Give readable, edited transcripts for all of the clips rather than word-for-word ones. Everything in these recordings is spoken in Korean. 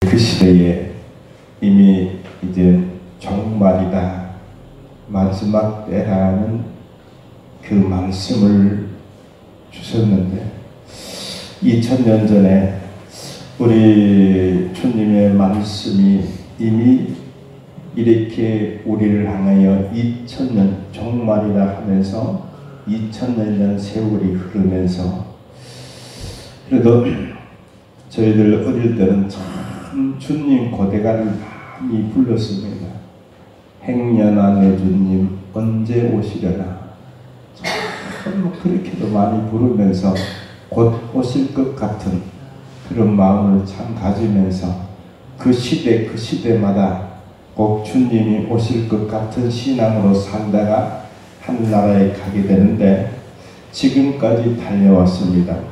그 시대에 이미 이제 종말이다, 마지막 때라는 그 말씀을 주셨는데 2000년 전에 우리 주님의 말씀이 이미 이렇게 우리를 향하여 2000년 종말이라 하면서 2000년 세월이 흐르면서, 그래도 저희들 어릴 때는 참 주님 고대가를 많이 불렀습니다. 행여나 내 주님 언제 오시려나, 참 그렇게도 많이 부르면서 곧 오실 것 같은 그런 마음을 참 가지면서 그 시대 그 시대마다 꼭 주님이 오실 것 같은 신앙으로 살다가 하늘나라에 가게 되는데 지금까지 달려왔습니다.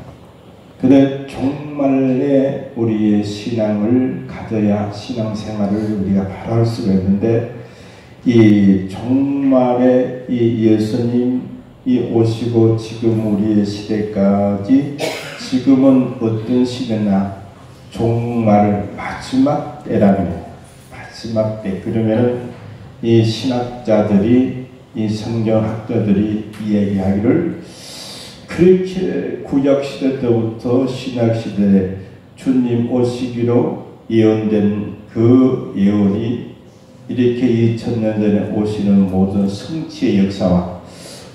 근데 종말에 우리의 신앙을 가져야 신앙생활을 우리가 바랄 수가 있는데, 이 종말에 이 예수님이 오시고 지금 우리의 시대까지, 지금은 어떤 시대나 종말 마지막 때라는, 마지막 때. 그러면 이 신학자들이, 이 성경학자들이 이야기하기를 그렇게 구약시대 때부터 신약시대에 주님 오시기로 예언된 그 예언이 이렇게 2000년 전에 오시는 모든 성취의 역사와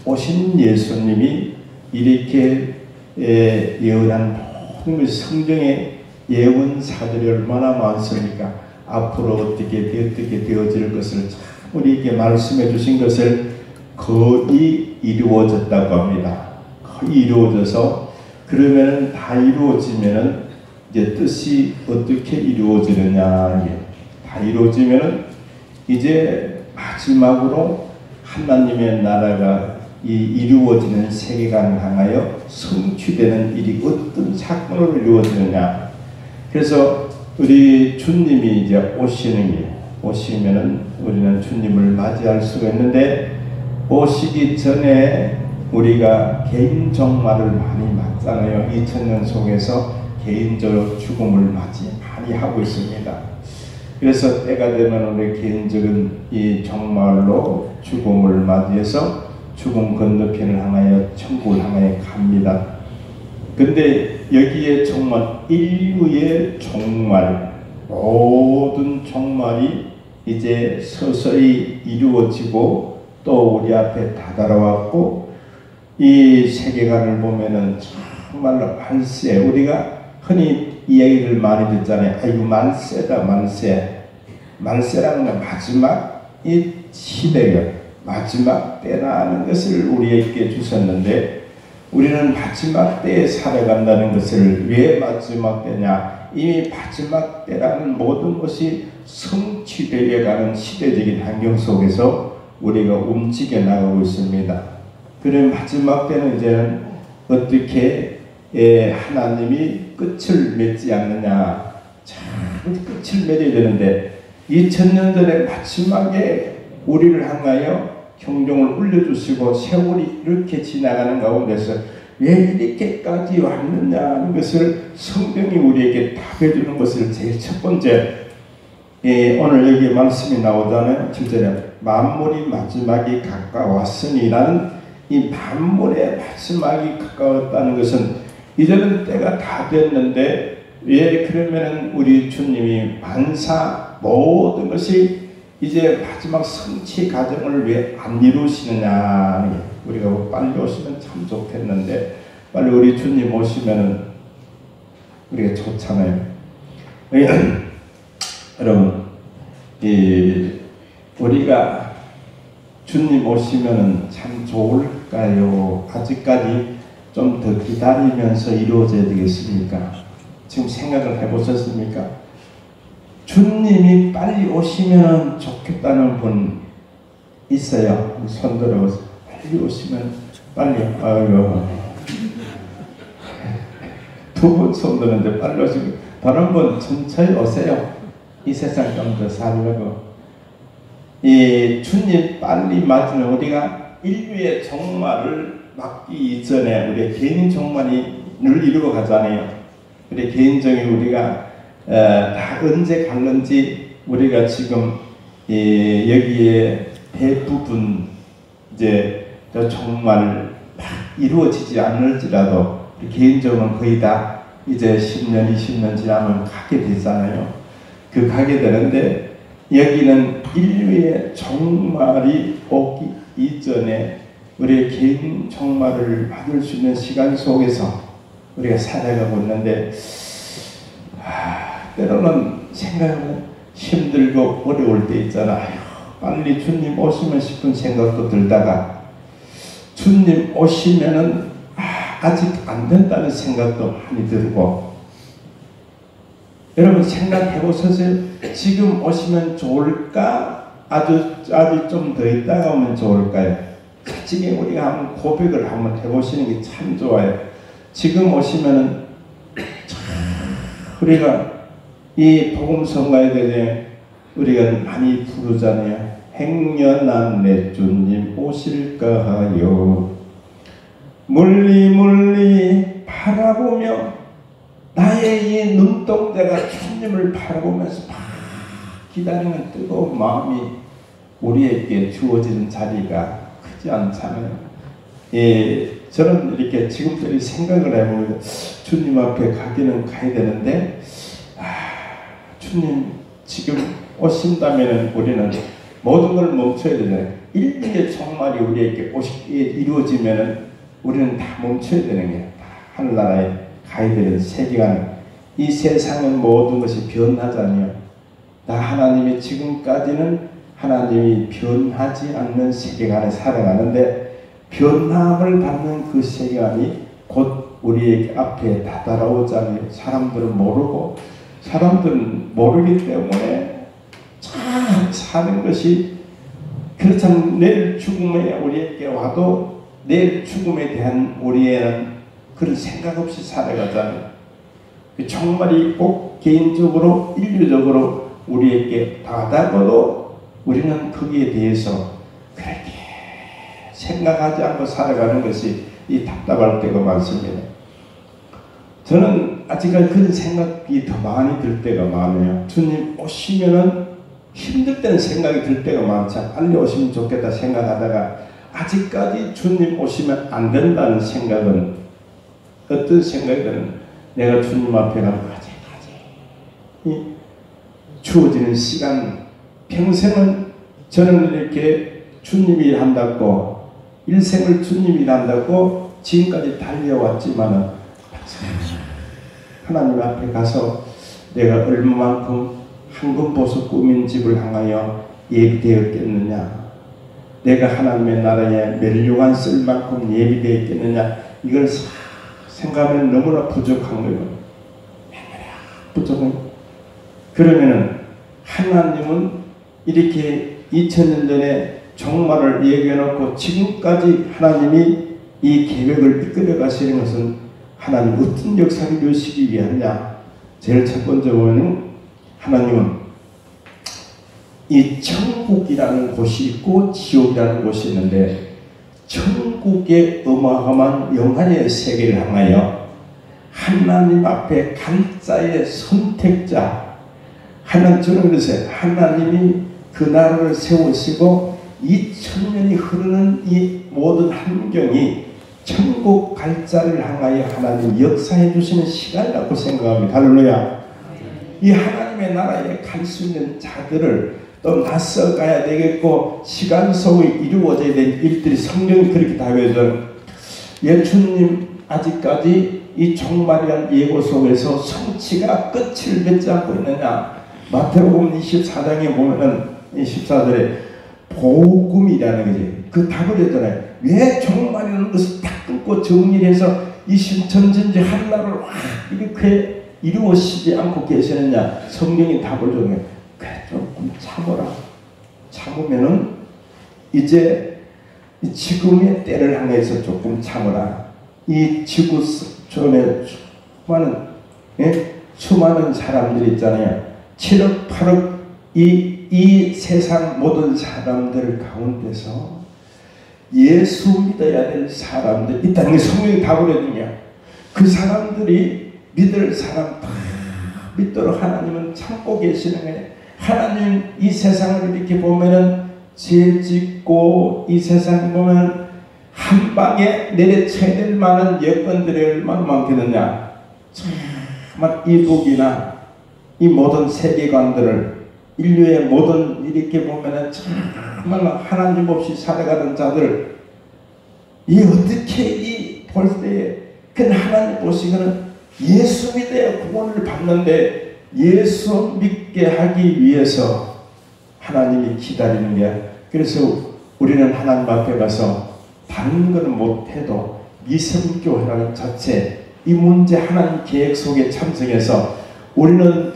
오신 예수님이 이렇게 예언한 모든 것이 성경의 예언사들이 얼마나 많습니까? 앞으로 어떻게 되어질 것을 참 우리에게 말씀해 주신 것을 거의 이루어졌다고 합니다. 거의 이루어져서, 그러면 다 이루어지면은 이제 뜻이 어떻게 이루어지느냐, 다 이루어지면은 이제 마지막으로 하나님의 나라가 이루어지는 세계관을 향하여 성취되는 일이 어떤 사건으로 이루어지느냐. 그래서 우리 주님이 이제 오시면은 우리는 주님을 맞이할 수가 있는데, 오시기 전에 우리가 개인 종말을 많이 맞잖아요. 2000년 속에서 개인적으로 죽음을 많이 하고 있습니다. 그래서 때가 되면 우리 개인적인 이 종말로 죽음을 맞이해서 죽음 건너편을 향하여 천국을 향하여 갑니다. 근데 여기에 정말 인류의 종말, 모든 종말이 이제 서서히 이루어지고 또 우리 앞에 다다라왔고, 이 세계관을 보면은 정말로 만세, 우리가 흔히 이야기를 많이 듣잖아요. 아이고 만세다, 만세. 만세라는 건 마지막 이 시대가 마지막 때라는 것을 우리에게 주셨는데, 우리는 마지막 때에 살아간다는 것을, 왜 마지막 때냐, 이미 마지막 때라는 모든 것이 성취되어 가는 시대적인 환경 속에서 우리가 움직여 나가고 있습니다. 그럼 마지막 때는 이제는 어떻게 하나님이 끝을 맺지 않느냐, 참 끝을 맺어야 되는데 2000년 전에 마지막에 우리를 향하여 경종을 울려주시고 세월이 이렇게 지나가는 가운데서 왜 이렇게까지 왔느냐는 것을 성경이 우리에게 답해주는 것을 제일 첫 번째, 오늘 여기 말씀이 나오잖아요. 7절에 만물이 마지막이 가까웠으니라는 이 만물의 마지막이 가까웠다는 것은 이제는 때가 다 됐는데, 왜 그러면 우리 주님이 만사 모든 것이 이제 마지막 성취 과정을 왜 안 이루시느냐. 우리가 빨리 오시면 참 좋겠는데 빨리 우리 주님 오시면은 우리가 좋잖아요. 여러분, 우리가 주님 오시면은 참 좋을까요? 아직까지 좀 더 기다리면서 이루어져야 되겠습니까? 지금 생각을 해보셨습니까? 주님이 빨리 오시면 좋겠다는 분 있어요? 손 들어서 빨리 오시면 빨리. 아유, 두 분 손 드는데 빨리 오시고, 다른 분 천천히 오세요. 이 세상 좀 더 살려고. 이 주님 빨리 맞으면 우리가 인류의 종말을 막기 이전에 우리의 개인 종말이 늘 이루어 가잖아요. 우리 개인적인 우리가 다 언제 갔는지 우리가 지금 여기에 대부분 이제 정말 막 이루어지지 않을지라도 개인적으로는 거의 다 이제 10년, 20년 지나면 가게 되잖아요. 그 가게 되는데 여기는 인류의 종말이 오기 이전에 우리의 개인 종말을 받을 수 있는 시간 속에서 우리가 살아가고 있는데 때로는 생각하면 힘들고 어려울 때 있잖아요. 빨리 주님 오시면 싶은 생각도 들다가 주님 오시면은 아직 안 된다는 생각도 많이 들고 여러분 생각해 보세요. 지금 오시면 좋을까? 아주 좀 더 있다가 오면 좋을까요? 솔직히 우리가 한번 고백을 한번 해보시는 게 참 좋아요. 지금 오시면은 우리가 이 복음성가에 대해 우리가 많이 부르잖아요. 행여난 내 주님 오실까 하여 멀리 바라보며 나의 이 눈동자가 주님을 바라보면서 막 기다리는 뜨거운 마음이 우리에게 주어지는 자리가 크지 않잖아요. 저는 이렇게 지금까지 생각을 해보면 주님 앞에 가기는 가야 되는데 주님 지금 오신다면 우리는 모든 걸 멈춰야 되잖아요. 인류의 종말이 우리에게 이루어지면 우리는 다 멈춰야 되는 거예요. 하늘나라에 가야 되는 세계관. 이 세상은 모든 것이 변하잖아요. 다 하나님이 지금까지는 하나님이 변하지 않는 세계관에 살아가는데 변함을 받는 그 세계관이 곧 우리의 앞에 다다라오잖아요. 사람들은 모르고 사람들은 모르기 때문에 참 사는 것이 그렇다면 내일 죽음에 우리에게 와도 내일 죽음에 대한 우리에는 그런 생각 없이 살아가잖아요. 정말이 꼭 개인적으로 인류적으로 우리에게 다가고도 우리는 거기에 대해서 그렇게 생각하지 않고 살아가는 것이 이 답답할 때가 많습니다. 저는 아직까지 그런 생각이 더 많이 들 때가 많아요. 주님 오시면은 힘들 때는 생각이 들 때가 많죠. 빨리 오시면 좋겠다 생각하다가 아직까지 주님 오시면 안 된다는 생각은 어떤 생각이든 내가 주님 앞에 가서 가지 주어지는 시간 평생은 저는 이렇게 주님이 한다고 일생을 주님이 한다고 지금까지 달려왔지만은 하나님 앞에 가서 내가 얼마만큼 황금보석 꾸민 집을 향하여 예비되었겠느냐, 내가 하나님의 나라에 멸류관 쓸 만큼 예비되었겠느냐, 이걸 생각하면 너무나 부족한 거예요. 부족한. 그러면은 하나님은 이렇게 2000년 전에 종말을 얘기해놓고 지금까지 하나님이 이 계획을 이끌어 가시는 것은 하나님 어떤 역사를 이루시기 위하냐. 제일 첫 번째 보면은 하나님은 이 천국이라는 곳이 있고 지옥이라는 곳이 있는데 천국의 어마어마한 영원의 세계를 향하여 하나님 앞에 갈 자의 선택자 하나님, 저는 그래서 하나님이 그 나라를 세우시고 2000년이 흐르는 이 모든 환경이 천국 갈 자를 향하여 하나님 역사해 주시는 시간이라고 생각합니다. 할렐루야. 이 하나님의 나라에 갈 수 있는 자들을 또 낯서 가야 되겠고 시간 속에 이루어져야 될 일들이 성경이 그렇게 다루어져요. 예수님 아직까지 이 종말이라는 예고 속에서 성취가 끝을 맺지 않고 있느냐. 마태복음 24장에 보면은 14절에 복음이라는 거지. 그 답을 했잖아요. 왜 종말이라는 것을 딱 끊고 정리해서 이 신천지인지 한나라를 이렇게 이루어지지 않고 계시느냐. 성경이 답을 줬네. 그래 조금 참으라. 참으면은 이제 지금의 때를 향해서 조금 참으라. 이 지구촌에 수많은 사람들이 있잖아요. 7억 8억 이 세상 모든 사람들 가운데서 예수 믿어야 될 사람들 있다는 게 성경이 답을 해주냐. 그 사람들이 믿을 사람 다 믿도록 하나님은 참고 계시는 거예요. 하나님 이 세상을 이렇게 보면은 죄 짓고 이 세상 보면 한 방에 내려쳐야 될 만한 여건들이 얼마나 많겠느냐. 정말 이북이나 이 모든 세계관들을 인류의 모든 이렇게 보면은 정말 하나님 없이 살아가는 자들 이 어떻게 이 볼 때에 그 하나님 보시고는 예수 믿어야 구원을 받는데 예수 믿게 하기 위해서 하나님이 기다리는 게 그래서 우리는 하나님 앞에 가서 다른 것은 못해도 미성교회라는 자체 이 문제 하나님 계획 속에 참석해서 우리는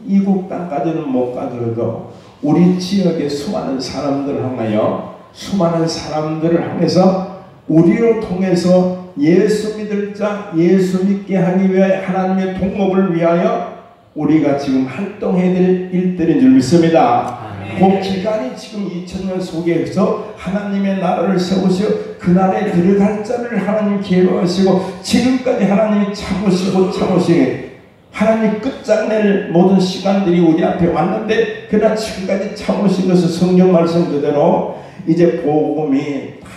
이국 땅까지는 못 가더라도 우리 지역의 수많은 사람들을 향하여 수많은 사람들을 향해서 우리로 통해서 예수 믿을 자 예수 믿게 하기 위해 하나님의 동업을 위하여 우리가 지금 활동해야 될 일들인 줄 믿습니다. 그 기간이 지금 2000년 속에서 하나님의 나라를 세우시어 그 나라에 들어갈 자를 하나님 계획하시고 지금까지 하나님이 참으시고 하나님 끝장낼 모든 시간들이 우리 앞에 왔는데 그러나 지금까지 참으신 것은 성경 말씀 그대로 이제 복음이 다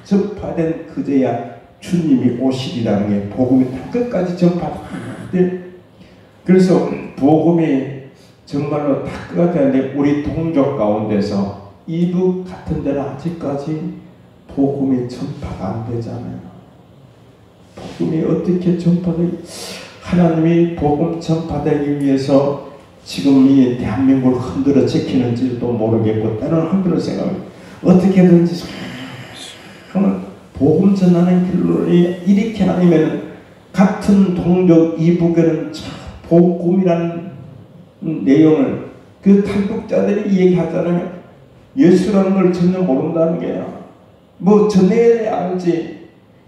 전파된 그제야 주님이 오시리라는 게 복음이 다 끝까지 전파돼. 그래서 복음이 정말로 다 끝까지 되는데 우리 동족 가운데서 이북 같은 데는 아직까지 복음이 전파가 안 되잖아요. 복음이 어떻게 전파되기 하나님이 복음 전파되기 위해서 지금 이 대한민국을 흔들어 지키는지도 모르겠고 때로는 흔들어 생각합니다. 어떻게든지 그러면 복음 전하는 길로 이렇게 아니면 같은 동족 이북에는 복음이라는 내용을 그 탈북자들이 얘기하잖아요. 예수라는 걸 전혀 모른다는 게요. 뭐 전해야 알지.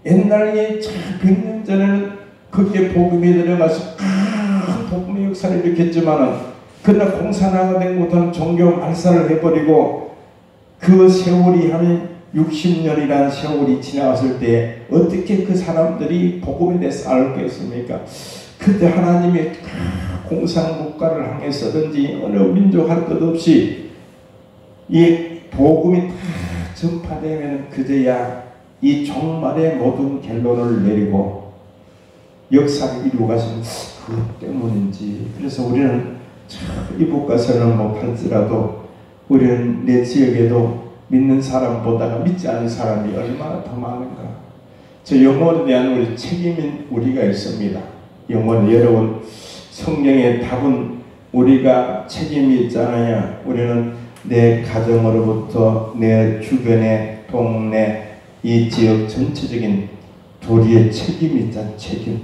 옛날에 100년 전에는 그게 복음이 들어가서 큰 복음의 역사를 일으켰지만은 그러나 공산화가 된 못한 종교 말살을 해버리고 그 세월이 한 60년이라는 세월이 지나갔을 때 어떻게 그 사람들이 복음에 대해서 알겠습니까? 그때 하나님의 공산국가를 향해서든지 어느 민족 할 것 없이 이 복음이 다 전파되면 그제야 이 종말의 모든 결론을 내리고 역사를 이루고 가시는 그것 때문인지. 그래서 우리는 이북 가서는 못할지라도 우리는 내 지역에도 믿는 사람보다가 믿지 않는 사람이 얼마나 더 많은가. 저 영혼에 대한 우리 책임인 우리가 있습니다. 영혼 여러분 성경의 답은 우리가 책임이 있잖아요. 우리는 내 가정으로부터 내 주변의 동네 이 지역 전체적인 도리의 책임이 있잖아. 책임.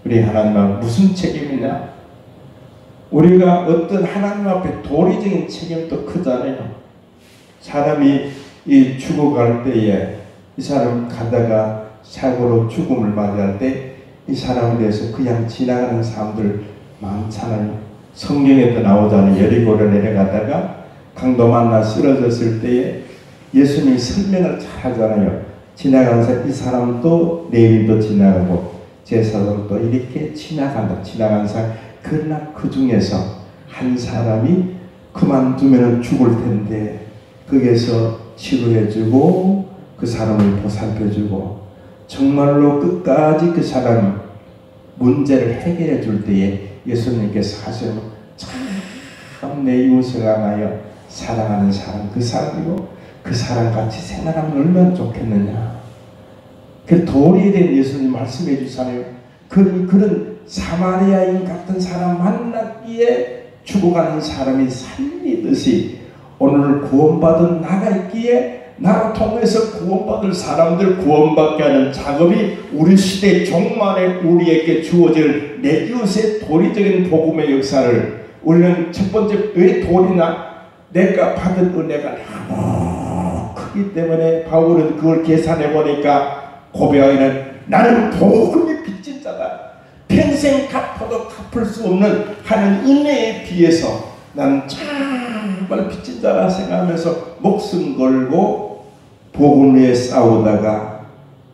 우리 하나님 앞에 무슨 책임이냐? 우리가 어떤 하나님 앞에 도리적인 책임도 크잖아요. 사람이 이 죽어갈 때에 이 사람 가다가 사고로 죽음을 맞이할 때 이 사람에 대해서 그냥 지나가는 사람들 많잖아요. 성경에도 나오잖아요. 여리고를 내려가다가 강도 만나 쓰러졌을 때에 예수님이 설명을 잘 하잖아요. 지나가면서 이 사람도 레위도 지나가고 제사장도 이렇게 지나간다. 지나간 사람. 그러나 그 중에서 한 사람이 그만두면 죽을 텐데 거기에서 치료해주고 그 사람을 보살펴주고 정말로 끝까지 그 사람 문제를 해결해 줄 때에 예수님께서 하시는 참 내 이웃을 향하여 사랑하는 사람 그 사람이고 그 사람 같이 생활하면 얼마나 좋겠느냐. 그 도리에 대한 예수님 말씀해 주시잖아요. 그런 사마리아인 같은 사람 만났기에 죽어가는 사람이 살리듯이 오늘 구원받은 나가 있기에 나를 통해서 구원받을 사람들 구원받게 하는 작업이 우리 시대 종말에 우리에게 주어질 내 이웃의 도리적인 복음의 역사를 우리는 첫 번째 왜 도리나 내가 받은 은혜가 너무 크기 때문에 바울은 그걸 계산해 보니까 고백하기는 나는 복음이 빚진 자다. 평생 갚아도 갚을 수 없는 하는 은혜에 비해서 나는 정말 빚진 자라 생각하면서 목숨 걸고 복음 위에 싸우다가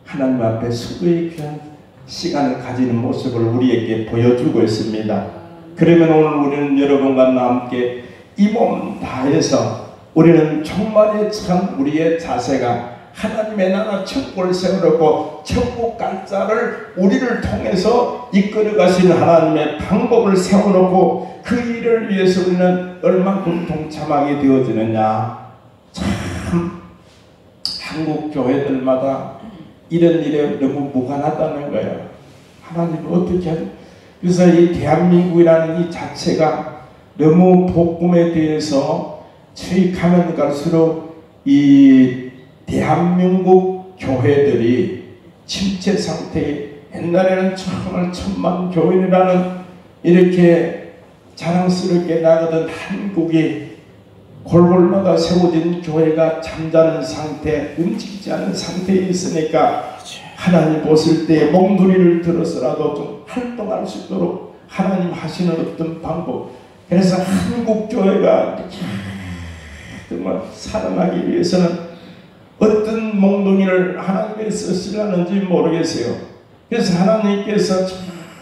하나님 앞에 수고의 귀한 시간을 가지는 모습을 우리에게 보여주고 있습니다. 그러면 오늘 우리는 여러분과 함께 이 몸 다해서 우리는 정말에 참 우리의 자세가 하나님의 나라 천국을 세우려고 천국 갈자를 우리를 통해서 이끌어 가신 하나님의 방법을 세워놓고 그 일을 위해서 우리는 얼만큼 동참하게 되어지느냐. 참 한국 교회들마다 이런 일에 너무 무관하다는 거예요. 하나님 어떻게 하죠? 그래서 이 대한민국이라는 이 자체가 너무 복음에 대해서 가면 갈수록 이 대한민국 교회들이 침체 상태에 옛날에는 정말 천만 교인이라는 이렇게 자랑스럽게 나가던 한국이 골골마다 세워진 교회가 잠자는 상태, 움직이지 않은 상태에 있으니까 하나님 보실 때 몽둥이를 들어서라도 좀 활동할 수 있도록 하나님 하시는 어떤 방법. 그래서 한국 교회가 정말 살아나기 위해서는 어떤 몽둥이를 하나님께 쓰시려는지 모르겠어요. 그래서 하나님께서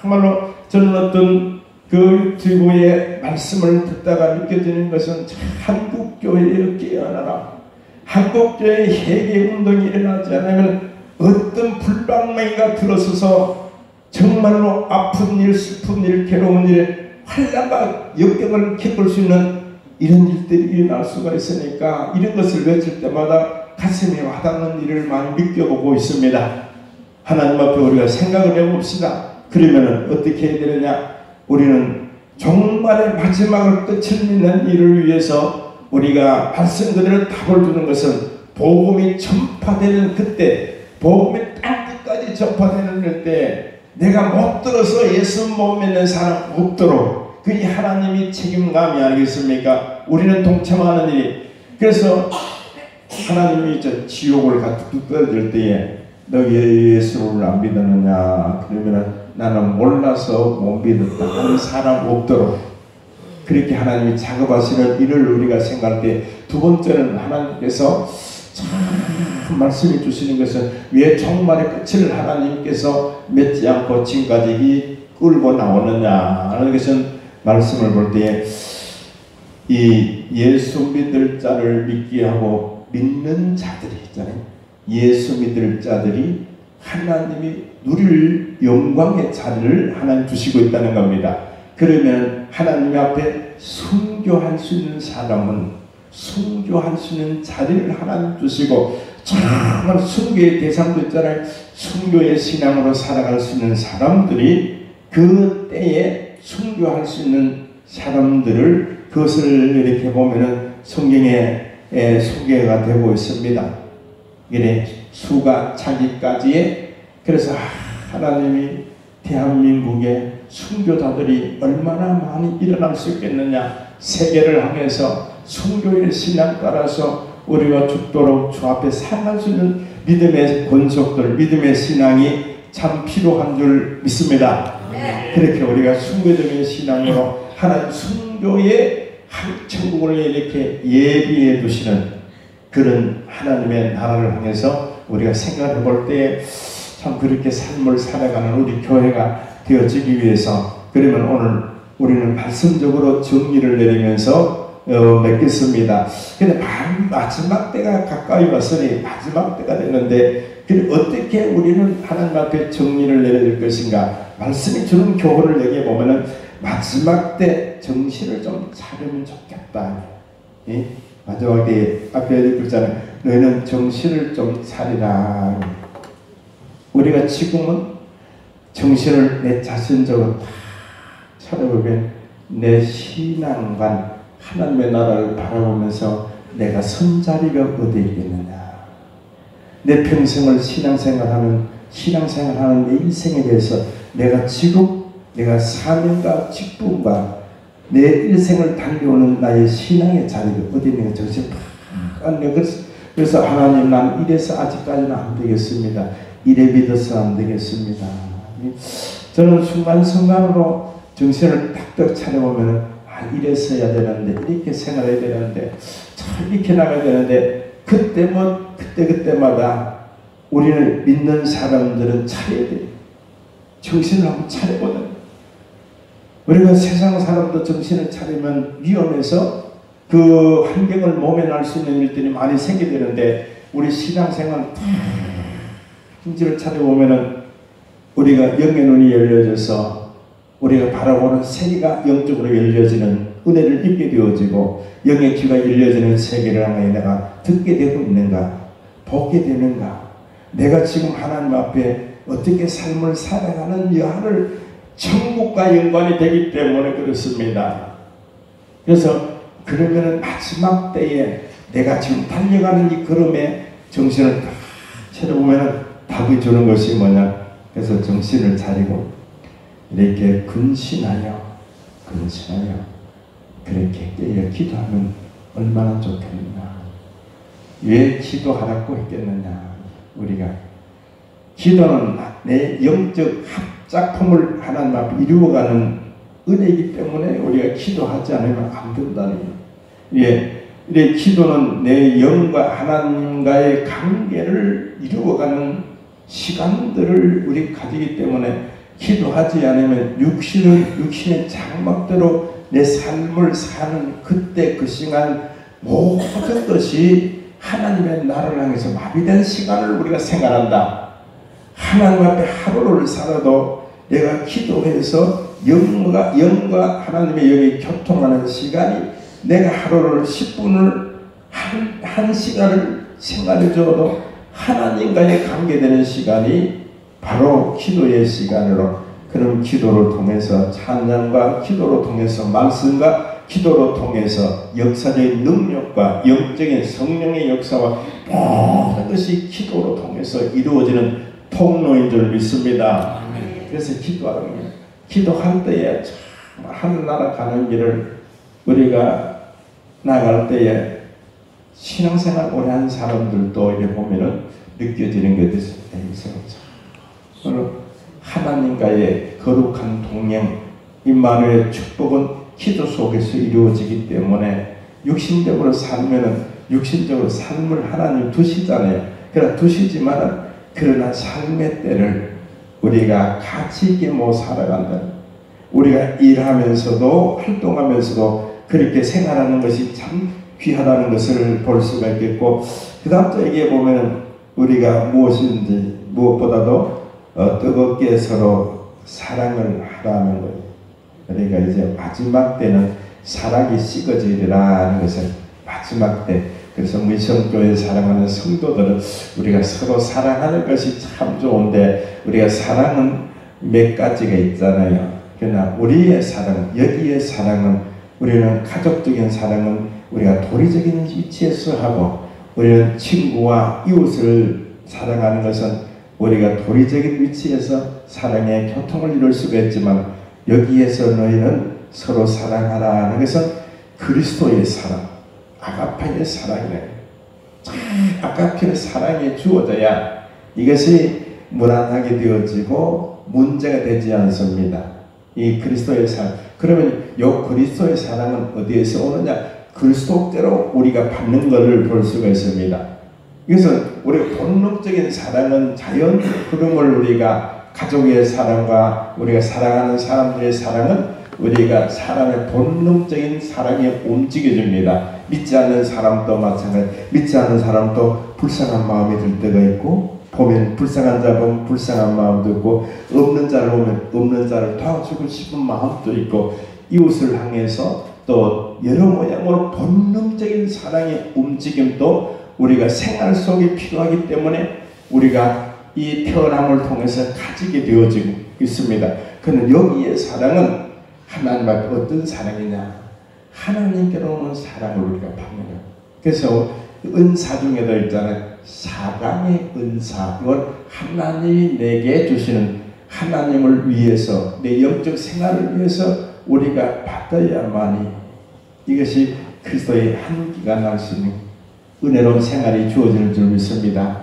정말로 저는 어떤 그 유튜브의 말씀을 듣다가 느껴지는 것은 한국교회에 깨어나라. 한국교회에 회개운동이 일어나지 않으면 어떤 불방맹이가 들어서서 정말로 아픈 일, 슬픈 일, 괴로운 일, 환난과 역경을 겪을 수 있는 이런 일들이 일어날 수가 있으니까 이런 것을 외칠 때마다 가슴에 와닿는 일을 많이 느껴보고 있습니다. 하나님 앞에 우리가 생각을 해봅시다. 그러면 어떻게 해야 되느냐? 우리는 종말의 마지막을 끝을 맺는 일을 위해서 우리가 말씀 그대로 답을 주는 것은 복음이 전파되는 그때, 복음이 땅끝까지 전파되는 그때 내가 못 들어서 예수 못 믿는 사람 없도록 그게 하나님이 책임감이 아니겠습니까? 우리는 동참하는 일이. 그래서 하나님이 저 지옥을 가득 떨어질 때에 너 예수를 안 믿었느냐? 그러면 나는 몰라서 못 믿었다 하는 사람 없도록 그렇게 하나님이 작업하시는 일을 우리가 생각할 때, 두 번째는 하나님께서 참 말씀해 주시는 것은 왜 종말의 끝을 하나님께서 맺지 않고 지금까지 끌고 나오느냐 하는 것은 말씀을 볼 때에 이 예수 믿을 자를 믿게 하고 믿는 자들이 있잖아요. 예수 믿을 자들이 하나님이 누릴 영광의 자리를 하나님 주시고 있다는 겁니다. 그러면 하나님 앞에 순교할 수 있는 사람은 순교할 수 있는 자리를 하나님 주시고, 정말 순교의 대상도 있잖아요. 순교의 신앙으로 살아갈 수 있는 사람들이 그 때에 순교할 수 있는 사람들을, 그것을 이렇게 보면은 성경에 소개가 되고 있습니다. 이래 수가 차기까지의, 그래서 하나님이 대한민국에 순교자들이 얼마나 많이 일어날 수 있겠느냐. 세계를 향해서 순교의 신앙 따라서 우리가 죽도록 주 앞에 살아갈 수 있는 믿음의 권속들, 믿음의 신앙이 참 필요한 줄 믿습니다. 그렇게 우리가 순교적인 신앙으로 하나님 순교의 천국을 이렇게 예비해 두시는 그런 하나님의 나라를 향해서 우리가 생각해 볼 때 참 그렇게 삶을 살아가는 우리 교회가 되어지기 위해서, 그러면 오늘 우리는 말씀적으로 정리를 내리면서 맺겠습니다. 근데 마지막 때가 가까이 왔으니 마지막 때가 되는데, 어떻게 우리는 하나님 앞에 정리를 내려줄 것인가? 말씀이 주는 교훈을 얘기해 보면은 마지막 때 정신을 좀 차리면 좋겠다. 예? 마지막 때 앞에 읽었잖아요. 너희는 정신을 좀 차리라. 우리가 지금은 정신을 내 자신적으로 다 차려보면 내 신앙관, 하나님의 나라를 바라보면서 내가 선자리가 어디에 있겠느냐. 내 평생을 신앙생활하는 내 인생에 대해서 내가 지금 내가 사명과 직분과 내 일생을 달려오는 나의 신앙의 자리가 어디 있는가 정신 팍. 그래서 하나님, 난 이래서 아직까지는 안 되겠습니다. 이래 믿어서 안 되겠습니다. 저는 순간순간으로 정신을 탁탁 차려보면 이래서 해야 되는데, 이렇게 생활해야 되는데, 참 이렇게 나가야 되는데, 그때마다 우리를 믿는 사람들은 차려야 돼요. 정신을 한번 차려보자. 우리가 세상 사람도 정신을 차리면 위험해서 그 환경을 모면할 수 있는 일들이 많이 생기되는데, 우리 신앙생활 정신을 차려보면은 우리가 영의 눈이 열려져서 우리가 바라보는 세계가 영적으로 열려지는 은혜를 입게 되어지고, 영의 귀가 열려지는 세계를 내가 듣게 되고 있는가, 보게 되는가, 내가 지금 하나님 앞에 어떻게 삶을 살아가는 여하를 천국과 연관이 되기 때문에 그렇습니다. 그래서 그러면은 마지막 때에 내가 지금 달려가는 이 걸음에 정신을 딱 차려보면은 답이 주는 것이 뭐냐? 그래서 정신을 차리고 이렇게 근신하여 그렇게 깨어 기도하면 얼마나 좋겠느냐. 왜 기도하라고 했겠느냐? 우리가 기도는 내 영적 합작품을 하나님 앞에 이루어가는 은혜이기 때문에 우리가 기도하지 않으면 안 된다는 거예요. 예, 기도는 내 영과 하나님과의 관계를 이루어가는 시간들을 우리 가지기 때문에, 기도하지 않으면 육신의 장막대로 내 삶을 사는 그때 그 시간 모든 것이 하나님의 나를 향해서 마비된 시간을 우리가 생각한다. 하나님 앞에 하루를 살아도 내가 기도해서 영과 하나님의 영이 교통하는 시간이, 내가 하루를 10분을 한 시간을 생각해 줘도 하나님과의 관계되는 시간이 바로 기도의 시간으로, 그럼 기도를 통해서 찬양과 기도로 통해서 말씀과 기도로 통해서 역사적인 능력과 영적인 성령의 역사와 모든 것이 기도로 통해서 이루어지는 통로인 줄 믿습니다. 그래서 기도하는 거예요. 기도할 때에 하늘나라 가는 길을 우리가 나갈 때에 신앙생활 오래 한 사람들도 이렇게 보면은 느껴지는 게 있습니다. 하나님과의 거룩한 동행, 임마누엘의 축복은 기도 속에서 이루어지기 때문에 육신적으로 살면은 육신적으로 삶을 하나님 두시잖아요. 그러나 두시지만은 그러나 삶의 때를 우리가 가치 있게 못 살아간다. 우리가 일하면서도 활동하면서도 그렇게 생활하는 것이 참 귀하다는 것을 볼 수가 있겠고, 그 다음 또 얘기해 보면 우리가 무엇인지 무엇보다도 뜨겁게 서로 사랑을 하라는 거예요. 그러니까 이제 마지막 때는 사랑이 식어지리라 하는 것은 마지막 때. 그래서 우리 성교회 사랑하는 성도들은 우리가 서로 사랑하는 것이 참 좋은데, 우리가 사랑은 몇 가지가 있잖아요. 그러나 우리의 사랑, 여기의 사랑은, 우리는 가족적인 사랑은 우리가 도리적인 위치에서 하고, 우리는 친구와 이웃을 사랑하는 것은 우리가 도리적인 위치에서 사랑의 교통을 이룰 수가 있지만, 여기에서 너희는 서로 사랑하라 하는 것은 그리스도의 사랑, 아가페의 사랑이네. 아가페의 사랑이 주어져야 이것이 무난하게 되어지고 문제가 되지 않습니다. 이 그리스도의 사랑. 그러면 이 그리스도의 사랑은 어디에서 오느냐? 그리스도대로 우리가 받는 것을 볼 수가 있습니다. 그래서 우리 본능적인 사랑은 자연 흐름을, 우리가 가족의 사랑과 우리가 사랑하는 사람들의 사랑은 우리가 사람의 본능적인 사랑에 움직여줍니다. 믿지 않는 사람도 마찬가지. 믿지 않는 사람도 불쌍한 마음이 들 때가 있고, 보면 불쌍한 자 보면 불쌍한 마음도 있고, 없는 자를 보면 없는 자를 도와주고 싶은 마음도 있고, 이웃을 향해서 또 여러 모양으로 본능적인 사랑의 움직임도 우리가 생활 속에 필요하기 때문에 우리가 이 태어남을 통해서 가지게 되어지고 있습니다. 그런데 여기에 사랑은 하나님 앞에 어떤 사랑이냐? 하나님께로 오는 사랑을 우리가 받는 거예요. 그래서 은사 중에도 있잖아요. 사랑의 은사. 이건 하나님이 내게 주시는, 하나님을 위해서, 내 영적 생활을 위해서 우리가 받아야만이 이것이 그리스도의 한기가 날 수 있는 은혜로운 생활이 주어지는 줄 믿습니다.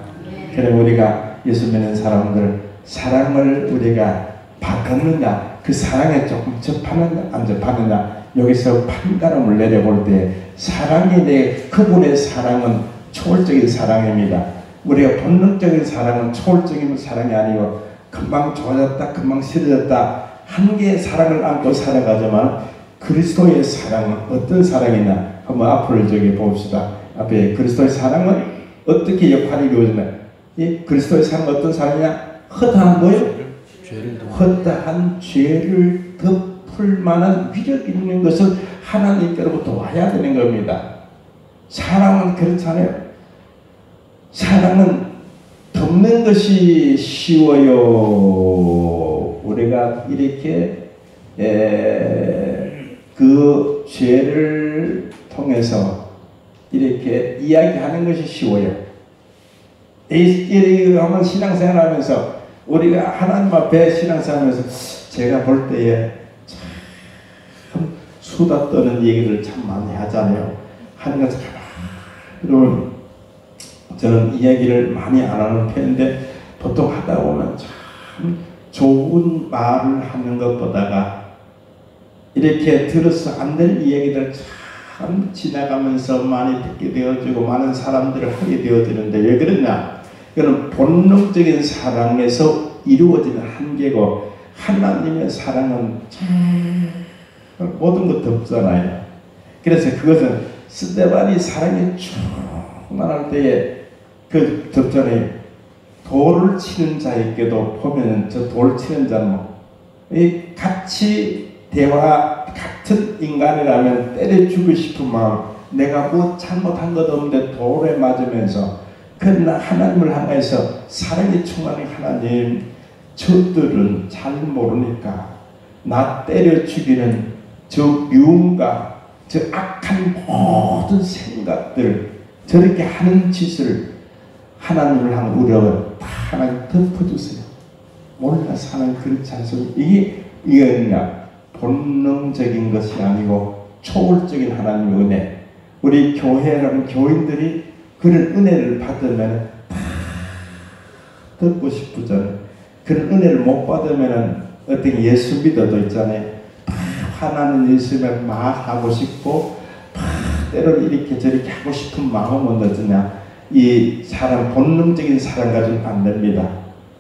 그럼 우리가 예수 믿는 사람들 사랑을 우리가 받았느냐, 그 사랑에 조금 접하느냐 안 접하느냐, 여기서 판가름을 내려볼 때 사랑이 그분의 사랑은 초월적인 사랑입니다. 우리가 본능적인 사랑은 초월적인 사랑이 아니고 금방 좋아졌다 금방 싫어졌다 한계의 사랑을 안고 살아가지만 그리스도의 사랑은 어떤 사랑이냐 한번 앞을 저기 봅시다. 앞에 그리스도의 사랑은 어떻게 역할이 이루어지냐 이 그리스도의 사랑은 어떤 사랑이냐 허다한 뭐요? 허다한 죄를 덮을 만한 위력 있는 것은 하나님께로부터 와야 되는 겁니다. 사랑은 그렇잖아요. 사랑은 덮는 것이 쉬워요. 우리가 이렇게 그 죄를 통해서 이렇게 이야기하는 것이 쉬워요. 이렇게 한번 신앙생활 하면서 우리가 하나님 앞에 신앙생활하면서 제가 볼 때에 참 수다 떠는 얘기를 참 많이 하잖아요. 하는 것을 여러분 저는 이야기를 많이 안 하는 편인데 보통 하다 보면 참 좋은 말을 하는 것보다가 이렇게 들어서 안 될 이야기들 참 지나가면서 많이 듣게 되어지고 많은 사람들을 하게 되어지는데 왜 그러냐? 이거는 본능적인 사랑에서 이루어지는 한계고 하나님의 사랑은 참 모든 것 덮잖아요. 그래서 그것은 스데반이 사랑이 충만할 때에 그 덮잖아요. 돌을 치는 자에게도 보면은 저 돌 치는 자는 같이 대화 같은 인간이라면 때려 주고 싶은 마음 내가 뭐 잘못한 것 없는데 돌에 맞으면서 그러나 하나님을 향해서 사랑이 충만한 하나님 저들은 잘 모르니까 나 때려 죽이는 저 미움과 저 악한 모든 생각들 저렇게 하는 짓을 하나님을 향해 우려가 다 하나님 덮어주세요. 몰라서 하는 그렇지 않습니까? 이게 그냥 본능적인 것이 아니고 초월적인 하나님의 은혜. 우리 교회라는 교인들이 그런 은혜를 받으면 다 듣고 싶으잖아요. 그런 은혜를 못 받으면 어떤 예수 믿어도 있잖아요. 다 화나는 예수를 말하고 싶고 때로는 이렇게 저렇게 하고 싶은 마음은 어떠냐? 이 사랑 본능적인 사랑 가지고는 안 됩니다.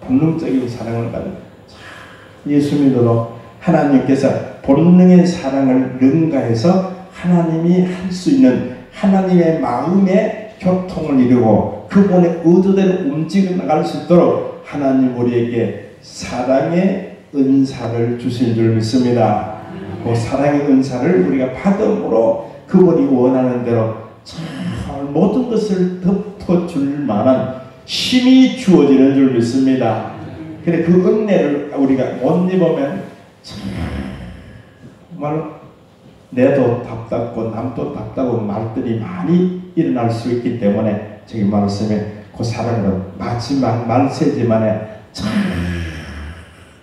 본능적인 사랑을 가지고 예수 믿어도 하나님께서 본능의 사랑을 능가해서 하나님이 할 수 있는 하나님의 마음의 교통을 이루고 그분의 의도대로 움직여 나갈 수 있도록 하나님 우리에게 사랑의 은사를 주실 줄 믿습니다. 그 사랑의 은사를 우리가 받음으로 그분이 원하는 대로 참 모든 것을 덮어줄 만한 힘이 주어지는 줄 믿습니다. 그래 그 은혜를 우리가 못 입으면 정말 내도 답답고 남도 답답한 말들이 많이 일어날 수 있기 때문에 저기 말씀에 그 사랑은 마지막 말세지만에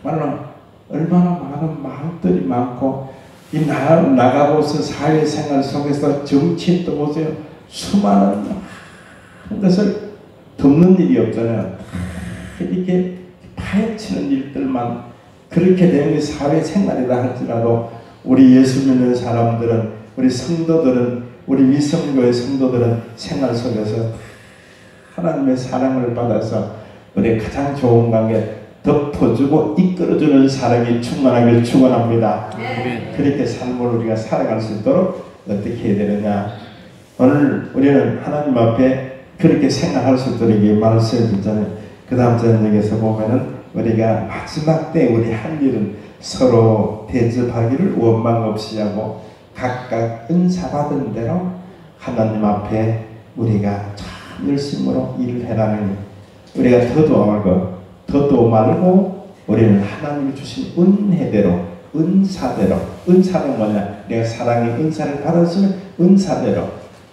정말로 얼마나 많은 마음들이 많고 이 나가보서 사회생활 속에서 정치인 또 보세요. 수많은 것을 덮는 일이 없잖아요. 이렇게 파헤치는 일들만 그렇게 되는 사회생활이라 할지라도 우리 예수 믿는 사람들은 우리 성도들은 우리 미성교의 성도들은 생활 속에서 하나님의 사랑을 받아서 우리 가장 좋은 관계 덮어주고 이끌어주는 사랑이 충만하길 축원합니다. 그렇게 삶을 우리가 살아갈 수 있도록 어떻게 해야 되느냐? 오늘 우리는 하나님 앞에 그렇게 생각할 수 있도록 이게 말씀을 듣잖아요. 그 다음 저녁에서 보면은 우리가 마지막 때 우리 할 일은 서로 대접하기를 원망 없이 하고 각각 은사 받은 대로 하나님 앞에 우리가 참 열심으로 일을 해라는 것. 우리가 더도 말고 우리는 하나님이 주신 은혜대로 은사대로 은사는 뭐냐? 내가 사랑의 은사를 받았으면 은사대로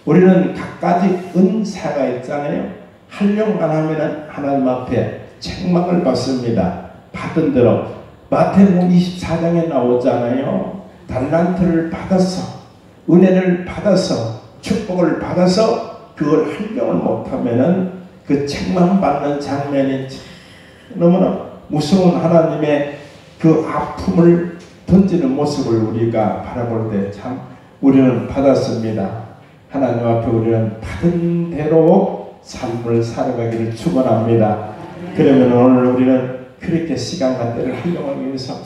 우리는 각가지 은사가 있잖아요. 활용만 하면 하나님 앞에 책망을 받습니다. 받은 대로 마태복음 24장에 나오잖아요. 달란트를 받아서 은혜를 받아서 축복을 받아서 그걸 활용을 못하면은 그 책망받는 장면이 너무나 무서운 하나님의 그 아픔을 던지는 모습을 우리가 바라볼 때 참 우리는 받았습니다. 하나님 앞에 우리는 받은 대로 삶을 살아가기를 축원합니다. 그러면 오늘 우리는 그 그렇게 시간과 때를 활용하기 위해서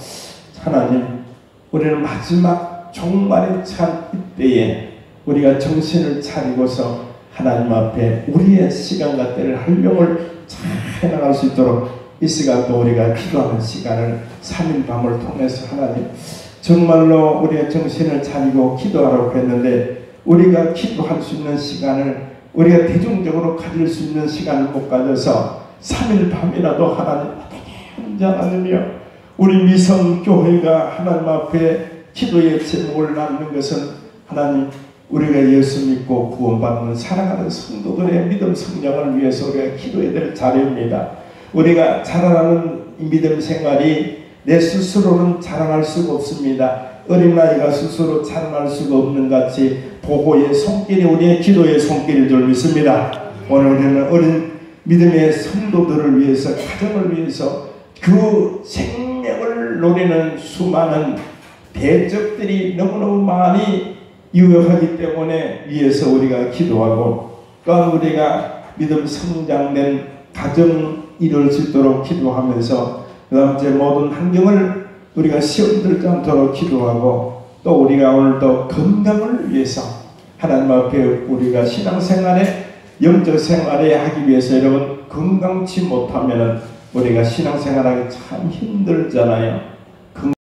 하나님, 우리는 마지막 종말에 찬 이때에 우리가 정신을 차리고서 하나님 앞에 우리의 시간과 때를 활용을 잘 해나갈 수 있도록 이 시간도 우리가 기도하는 시간을 3일 밤을 통해서 하나님, 정말로 우리의 정신을 차리고 기도하라고 했는데 우리가 기도할 수 있는 시간을 우리가 대중적으로 가질 수 있는 시간을 못 가져서 3일 밤이라도 하나님 혼자 나누며 우리 미성교회가 하나님 앞에 기도의 제목을 나누는 것은 하나님, 우리가 예수 믿고 구원받는 사랑하는 성도들의 믿음 성장을 위해서 우리가 기도해야 될 자리입니다. 우리가 자라나는 믿음 생활이 내 스스로는 자랑할 수가 없습니다. 어린아이가 스스로 자랑할 수가 없는 같이 보고의 손길이 우리의 기도의 손길인 줄 믿습니다. 오늘 우리는 어린 믿음의 성도들을 위해서, 가정을 위해서 그 생명을 노리는 수많은 대적들이 너무너무 많이 유효하기 때문에 위해서 우리가 기도하고, 또한 우리가 믿음 성장된 가정 이룰 수 있도록 기도하면서 그 다음 제 모든 환경을 우리가 시험 들지 않도록 기도하고, 또 우리가 오늘도 건강을 위해서 하나님 앞에 우리가 신앙생활에 영적 생활에 하기 위해서, 여러분 건강치 못하면 우리가 신앙생활하기 참 힘들잖아요.